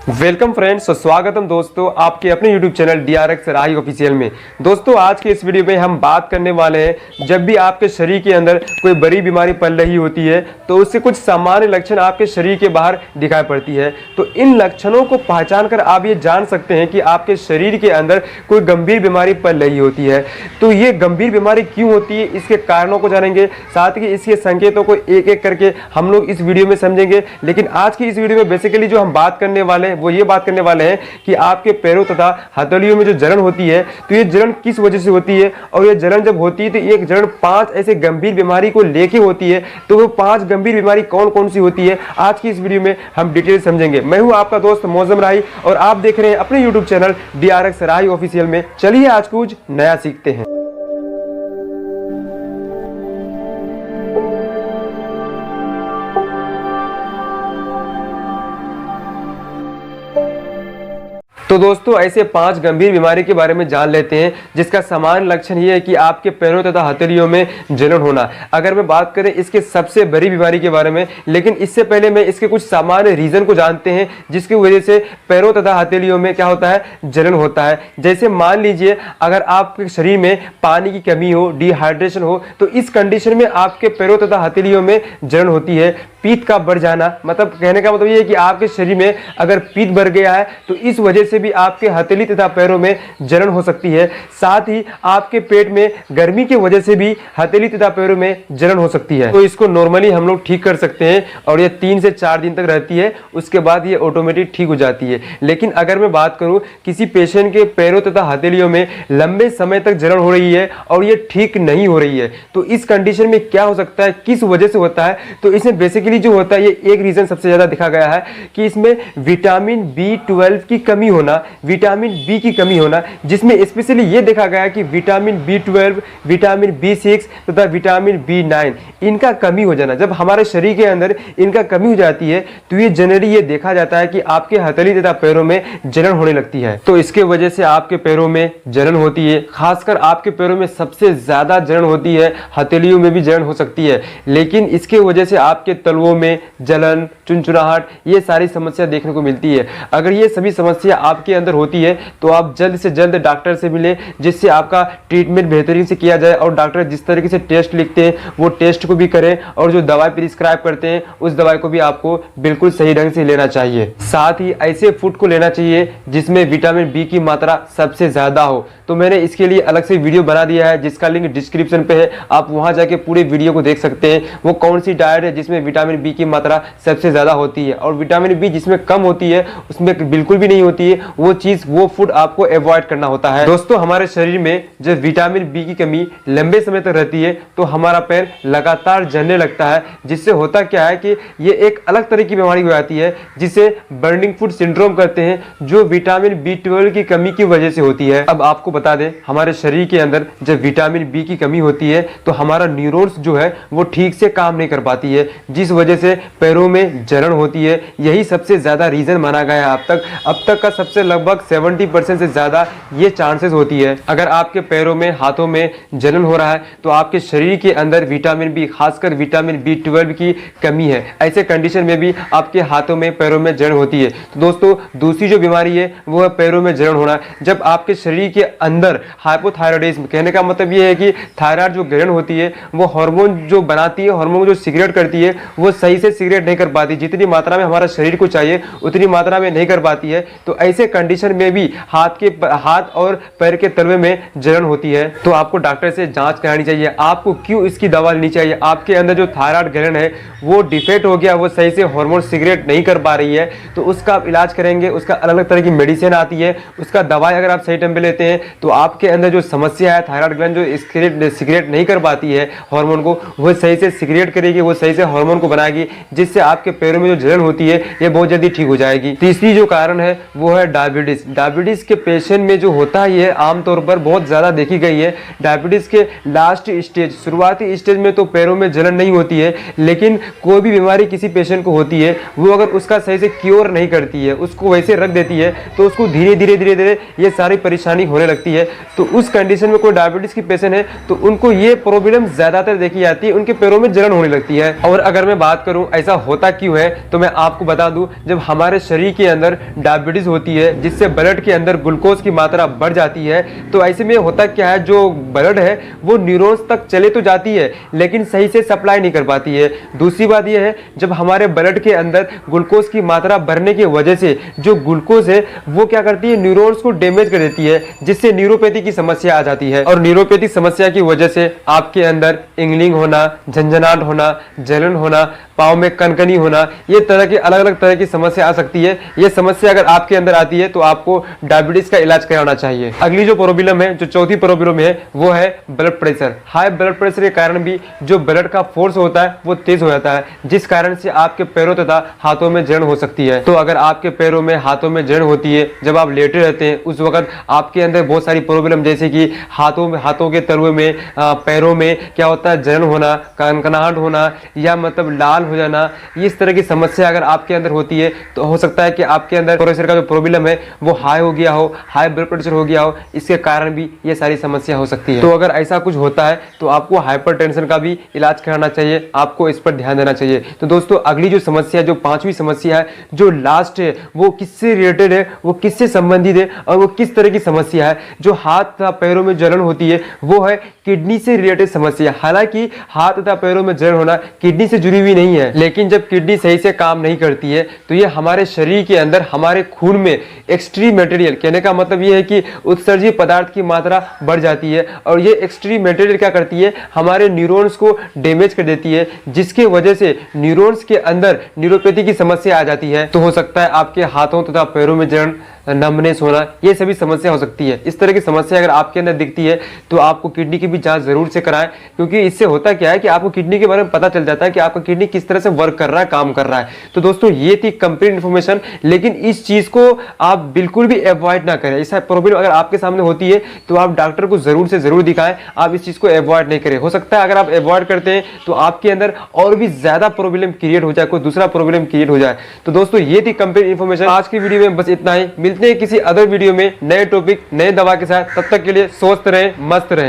Welcome friends, तो स्वागतम दोस्तों आपके अपने YouTube चैनल DRX राही ऑफिशियल में। दोस्तों आज के इस वीडियो में हम बात करने वाले हैं, जब भी आपके शरीर के अंदर कोई बड़ी बीमारी पल रही होती है तो उससे कुछ सामान्य लक्षण आपके शरीर के बाहर दिखाई पड़ती है। तो इन लक्षणों को पहचान कर आप ये जान सकते हैं कि आपके शरीर के अंदर कोई गंभीर बीमारी पल रही होती है। तो ये गंभीर बीमारी क्यों होती है, इसके कारणों को जानेंगे, साथ ही इसके संकेतों को एक एक करके हम लोग इस वीडियो में समझेंगे। लेकिन आज की इस वीडियो में बेसिकली जो हम बात करने वाले हैं वो ये बात करने वाले हैं कि आपके पैरों तथा हथेलियों में जो जलन होती है तो ये जलन किस वजह से होती है, और ये जलन जब होती है तो एक जलन 5 ऐसे गंभीर बीमारी को लेके होती है। तो वो 5 गंभीर बीमारी कौन कौन सी होती है आज की इस वीडियो में हम डिटेल समझेंगे। मैं हूं आपका दोस्त मौजम राही और आप देख रहे हैं अपने यूट्यूब चैनल DRX राही ऑफिशियल में। चलिए आज कुछ नया सीखते हैं। तो दोस्तों ऐसे 5 गंभीर बीमारी के बारे में जान लेते हैं, जिसका सामान्य लक्षण ये है कि आपके पैरों तथा हथेलियों में जलन होना। अगर मैं बात करें इसके सबसे बड़ी बीमारी के बारे में, लेकिन इससे पहले मैं इसके कुछ सामान्य रीजन को जानते हैं जिसकी वजह से पैरों तथा हथेलियों में क्या होता है, जलन होता है। जैसे मान लीजिए अगर आपके शरीर में पानी की कमी हो, डिहाइड्रेशन हो, तो इस कंडीशन में आपके पैरों तथा हथेलियों में जलन होती है। पीत का बढ़ जाना, मतलब कहने का मतलब ये है कि आपके शरीर में अगर पीत बढ़ गया है तो इस वजह से भी आपके हथेली तथा पैरों में जलन हो सकती है। साथ ही आपके पेट में गर्मी की वजह से भी हथेली तथा पैरों में जलन हो सकती है। तो इसको नॉर्मली हम लोग ठीक कर सकते हैं और ये 3 से 4 दिन तक रहती है, उसके बाद ये ऑटोमेटिक ठीक हो जाती है। लेकिन अगर मैं बात करूं किसी पेशेंट के पैरों तथा हथेलियों में लंबे समय तक जलन हो रही है और ये ठीक नहीं हो रही है, तो इस कंडीशन में क्या हो सकता है, किस वजह से होता है, तो इसमें बेसिकली जो होता है ये एक रीजन सबसे ज्यादा देखा गया है कि इसमें विटामिन B12 की कमी होना, विटामिन बी की कमी होना, जिसमें स्पेशली ये देखा गया कि विटामिन B12, विटामिन B6 तथा विटामिन B9 इनका कमी हो जाना। जब हमारे शरीर के अंदर इनका कमी हो जाती है तो ये जनरली ये देखा जाता है कि आपके हथेली तथा पैरों में जलन होने लगती है। तो इसके वजह से आपके पैरों में जलन होती है, खासकर आपके पैरों में सबसे ज्यादा जलन होती है, हथेलियों में भी जलन हो सकती है। लेकिन इसके वजह से आपके तलवों में जलन, चुनचुनाहट, ये सारी समस्या देखने को मिलती है। अगर ये सभी समस्या आपके अंदर होती है तो आप जल्द से जल्द डॉक्टर से मिलें, जिससे आपका ट्रीटमेंट बेहतरीन से किया जाए और डॉक्टर जिस तरीके से टेस्ट लिखते हैं वो टेस्ट को भी करें और जो दवाई प्रिस्क्राइब करते हैं उस दवाई को भी आपको बिल्कुल सही ढंग से लेना चाहिए। साथ ही ऐसे फूड को लेना चाहिए जिसमें विटामिन बी की मात्रा सबसे ज्यादा हो। तो मैंने इसके लिए अलग से वीडियो बना दिया है जिसका लिंक डिस्क्रिप्शन पे है, आप वहां जाके पूरे वीडियो को देख सकते हैं। वो कौन सी डाइट है जिसमें विटामिन बी की मात्रा सबसे ज्यादा होती है और विटामिन बी जिसमें कम होती है उसमें बिल्कुल भी नहीं होती है, वो चीज वो फूड आपको अवॉइड करना होता है। दोस्तों हमारे शरीर में जब विटामिन बी की कमी लंबे समय तक रहती है तो हमारा पैर लगातार जलने लगता है, जिससे होता क्या है कि ये एक अलग तरह की बीमारी हो जाती है जिसे बर्निंग फूड सिंड्रोम कहते हैं, जो विटामिन B12 की कमी की वजह से होती है। अब आपको बता दें, हमारे शरीर के अंदर जब विटामिन बी की कमी होती है तो हमारा न्यूरॉन्स जो है वो ठीक से काम नहीं कर पाती है, जिस वजह से पैरों में जलन होती है। यही सबसे ज्यादा रीजन माना गया है अब तक का सबसे लगभग 70% से ज्यादा ये चांसेस होती है। अगर आपके पैरों में, हाथों में जलन हो रहा है तो आपके शरीर के अंदर विटामिन बी, खासकर विटामिन B12 की कमी है। ऐसे कंडीशन में भी आपके हाथों में, पैरों में जलन होती है। तो दोस्तों दूसरी जो बीमारी है वो है पैरों में जलन होना। जब आपके शरीर के अंदर हाइपोथायराइडिज्म, कहने का मतलब ये है कि थायराइड जो ग्रहण होती है वो हार्मोन जो बनाती है, हार्मोन जो सिगरेट करती है वो सही से सिगरेट नहीं कर पाती, जितनी मात्रा में हमारा शरीर को चाहिए उतनी मात्रा में नहीं कर पाती है। तो ऐसे कंडीशन में भी हाथ और पैर के तलवे में जलन होती है। तो आपको डॉक्टर से जांच करानी चाहिए, आपको क्यों इसकी दवा लेनी चाहिए। आपके अंदर जो थायराइड ग्रहण है वो डिफेक्ट हो गया, वो सही से हार्मोन सिगरेट नहीं कर पा रही है, तो उसका आप इलाज करेंगे। उसका अलग अलग तरह की मेडिसिन आती है, उसका दवाई अगर आप सही टाइम पे लेते हैं तो आपके अंदर जो समस्या है, थायराइड ग्लैंड जो सिगरेट नहीं कर पाती है हार्मोन को, वो सही से सिगरेट करेगी, वो सही से हार्मोन को बनाएगी, जिससे आपके पैरों में जो जलन होती है ये बहुत जल्दी ठीक हो जाएगी। तीसरी जो कारण है वो है डायबिटीज। डायबिटीज के पेशेंट में जो होता है ये आमतौर पर बहुत ज्यादा देखी गई है। डायबिटीज के लास्ट स्टेज, शुरुआती स्टेज में तो पैरों में जलन नहीं होती है, लेकिन कोई भी बीमारी किसी पेशेंट को होती है वो अगर उसका सही से क्योर नहीं करती है, उसको वैसे रख देती है, तो उसको धीरे धीरे ये सारी परेशानी होने लगती है। तो उस कंडीशन में कोई डायबिटीज की पेशेंट है तो उनको ये प्रॉब्लम ज्यादातर देखी जाती है, उनके पैरों में जलन होने लगती है। और अगर मैं बात करूं ऐसा होता क्यों है, तो मैं आपको बता दूं, जब हमारे शरीर के अंदर डायबिटीज होती है जिससे ब्लड के अंदर ग्लूकोज की मात्रा बढ़ जाती है, तो ऐसे में होता क्या है, जो ब्लड है वो न्यूरॉन्स तक चले तो जाती है लेकिन सही से सप्लाई नहीं कर पाती है। दूसरी बात यह है, जब हमारे ब्लड के अंदर ग्लूकोज की मात्रा बढ़ने की वजह से जो ग्लूकोज है वो क्या करती है, न्यूरॉन्स को डैमेज कर देती है, जिससे न्यूरोपैथी की समस्या आ जाती है। और न्यूरोपैथी समस्या की वजह से आपके अंदर इंगलिंग होना, झंझनाहट होना, जलन होना, पाँव में कनकनी होना, ये तरह की अलग अलग तरह की समस्या आ सकती है। ये समस्या अगर आपके अंदर आती है तो आपको डायबिटीज का इलाज कराना चाहिए। अगली जो प्रॉब्लम है, जो चौथी प्रॉब्लम है, वो है blood pressure. High blood pressure के कारण भी जो ब्लड का फोर्स होता है वो तेज हो जाता है, जिस कारण से आपके पैरों तथा हाथों में जलन हो सकती है। तो अगर आपके पैरों में, हाथों में जलन होती है, जब आप लेटे रहते हैं उस वक्त आपके अंदर बहुत सारी प्रॉब्लम, जैसे कि हाथों के तलवे में, पैरों में क्या होता है, जलन होना, कनकनाहट होना, या मतलब लाल हो जाना, इस तरह की समस्या अगर आपके अंदर होती है तो हो सकता है कि आपके अंदर प्रेशर का जो प्रॉब्लम है वो हाई हो गया हो, हाई ब्लड प्रेशर हो गया हो, इसके कारण भी ये सारी समस्या हो सकती है। तो अगर ऐसा कुछ होता है तो आपको हाइपरटेंशन का भी इलाज कराना चाहिए, आपको इस पर ध्यान देना चाहिए। तो दोस्तों अगली जो समस्या, जो पांचवी समस्या है, जो लास्ट है, वो किससे रिलेटेड है, वो किससे संबंधित है और वो किस तरह की समस्या है। जो हाथ तथा पैरों में जलन होती है वो है किडनी से रिलेटेड समस्या। हालांकि हाथ तथा पैरों में जलन होना किडनी से जुड़ी हुई नहीं है, लेकिन जब किडनी सही से काम नहीं करती है तो ये हमारे शरीर के अंदर, हमारे खून में एक्सट्रीम मटेरियल, कहने का मतलब ये है कि उत्सर्जित पदार्थ की मात्रा बढ़ जाती है, और ये एक्सट्रीम मटेरियल क्या करती है, हमारे न्यूरॉन्स को डैमेज कर देती है, जिसके वजह से न्यूरॉन्स के अंदर न्यूरोपैथी की समस्या आ जाती है। तो हो सकता है आपके हाथों तथा पैरों में जलन, नमनेस होना, ये सभी समस्या हो सकती है। इस तरह की समस्या अगर आपके अंदर दिखती है तो आपको किडनी की भी जांच जरूर से कराएं, क्योंकि इससे होता क्या है कि आपको किडनी के बारे में पता चल जाता है कि आपका किडनी किस तरह से वर्क कर रहा है, काम कर रहा है। तो दोस्तों ये थी कंप्लीट इन्फॉर्मेशन, लेकिन इस चीज को आप बिल्कुल भी अवॉइड ना करें। ऐसा प्रॉब्लम अगर आपके सामने होती है तो आप डॉक्टर को जरूर से जरूर दिखाएं, आप इस चीज को अवॉइड नहीं करें। हो सकता है अगर आप अवॉइड करते हैं तो आपके अंदर और भी ज्यादा प्रॉब्लम क्रिएट हो जाए, कोई दूसरा प्रॉब्लम क्रिएट हो जाए। तो दोस्तों ये थी कंप्लीट इन्फॉर्मेशन। आज की वीडियो में बस इतना ही, मिलते हैं किसी अदर वीडियो में नए टॉपिक, नए दवा के साथ। तब तक के लिए स्वस्थ रहें, मस्त रहें।